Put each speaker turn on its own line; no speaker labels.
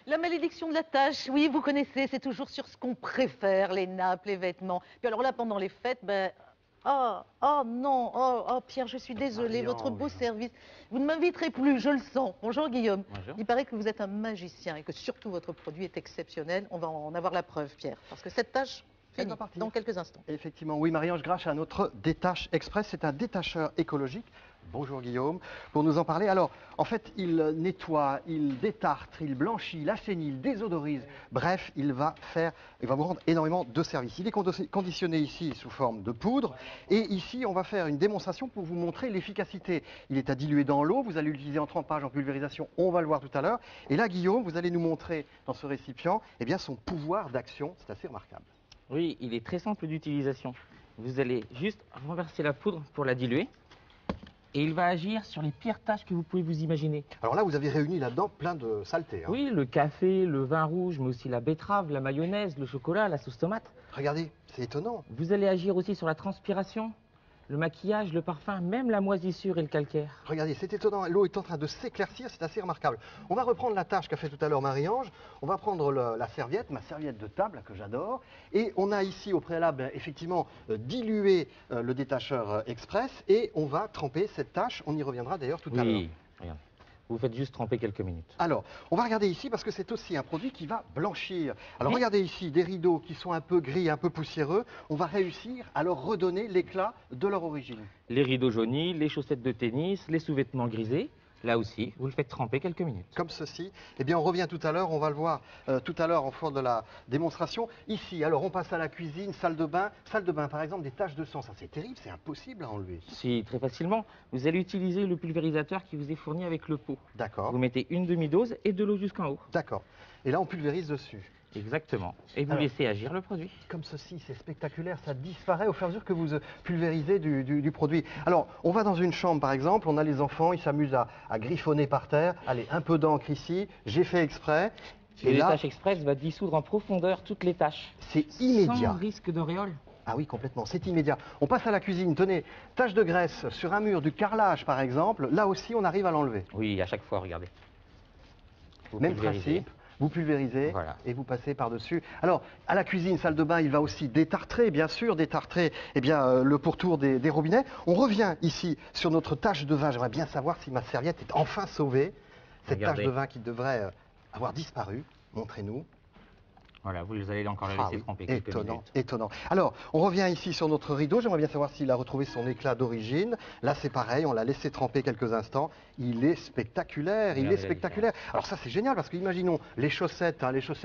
La malédiction de la tâche, oui, vous connaissez, c'est toujours sur ce qu'on préfère, les nappes, les vêtements. Puis alors là, pendant les fêtes, oh non, oh Pierre, je suis désolée, votre beau
Marie-Ange.
service. Vous ne m'inviterez plus, je le sens. Bonjour Guillaume.
Bonjour.
Il paraît que vous êtes un magicien et que surtout votre produit est exceptionnel. On va en avoir la preuve, Pierre, parce que cette tâche
Elle
finit
va partir.
dans quelques instants.
Effectivement, oui, Marie-Ange, grâce à notre Détache Express, c'est un détacheur écologique. Bonjour Guillaume, pour nous en parler. Alors, en fait, il nettoie, il détartre, il blanchit, il assainit, il désodorise. Bref, il va vous rendre énormément de services. Il est conditionné ici sous forme de poudre. Et ici, on va faire une démonstration pour vous montrer l'efficacité. Il est à diluer dans l'eau, vous allez l'utiliser en trempage, en pulvérisation, on va le voir tout à l'heure. Et là, Guillaume, vous allez nous montrer dans ce récipient eh bien, son pouvoir d'action. C'est assez remarquable.
Oui, il est très simple d'utilisation. Vous allez juste renverser la poudre pour la diluer. Et il va agir sur les pires tâches que vous pouvez vous imaginer.
Alors là, vous avez réuni là-dedans plein de saletés. Hein.
Oui, le café, le vin rouge, mais aussi la betterave, la mayonnaise, le chocolat, la sauce tomate.
Regardez, c'est étonnant.
Vous allez agir aussi sur la transpiration, le maquillage, le parfum, même la moisissure et le calcaire.
Regardez, c'est étonnant. L'eau est en train de s'éclaircir, c'est assez remarquable. On va reprendre la tâche qu'a fait tout à l'heure Marie-Ange. On va prendre la serviette, ma serviette de table que j'adore. Et on a ici au préalable, effectivement, dilué le détacheur express. Et on va tremper cette tâche. On y reviendra d'ailleurs tout à l'heure.
Oui, regarde. Vous faites juste tremper quelques minutes.
Alors, on va regarder ici parce que c'est aussi un produit qui va blanchir. Alors,
Oui.
regardez ici, des rideaux qui sont un peu gris, un peu poussiéreux. On va réussir à leur redonner l'éclat de leur origine.
Les rideaux jaunis, les chaussettes de tennis, les sous-vêtements grisés. Là aussi, vous le faites tremper quelques minutes.
Comme ceci. Eh bien, on revient tout à l'heure, on va le voir tout à l'heure en fond de la démonstration. Ici, alors on passe à la cuisine, salle de bain. Salle de bain, par exemple, des taches de sang, ça c'est terrible, c'est impossible à enlever.
Si, très facilement. Vous allez utiliser le pulvérisateur qui vous est fourni avec le pot.
D'accord,
Vous mettez une demi-dose et de l'eau jusqu'en haut.
d'accord. Et là, on pulvérise dessus.
Exactement. Et vous
Alors.
laissez agir le produit.
Comme ceci, c'est spectaculaire, ça disparaît au fur et à mesure que vous pulvérisez du produit. Alors, on va dans une chambre par exemple, on a les enfants, ils s'amusent à griffonner par terre. Allez, un peu d'encre ici, j'ai fait exprès.
Et
Et
le
là,
Détache Express va dissoudre en profondeur toutes les tâches.
c'est immédiat.
Sans risque d'auréole.
Ah oui, complètement, c'est immédiat. On passe à la cuisine, tenez, tache de graisse sur un mur, du carrelage par exemple, là aussi on arrive à l'enlever.
Oui, à chaque fois, regardez. Vous
Même
pulvérisez.
principe, vous pulvérisez
Voilà.
et vous passez par-dessus. Alors, à la cuisine, salle de bain, il va aussi détartrer, bien sûr, détartrer eh bien, le pourtour des robinets. On revient ici sur notre tache de vin. J'aimerais bien savoir si ma serviette est enfin sauvée. Cette
Regardez.
tache de vin qui devrait avoir disparu. Montrez-nous.
Voilà, vous allez encore la
Ah
laisser
oui,
tremper quelques
étonnant,
minutes.
étonnant. Alors, on revient ici sur notre rideau. J'aimerais bien savoir s'il a retrouvé son éclat d'origine. Là, c'est pareil, on l'a laissé tremper quelques instants. Il est spectaculaire, il est
Regardez la
spectaculaire. Alors ça, c'est génial parce que imaginons les chaussettes, hein, les chaussettes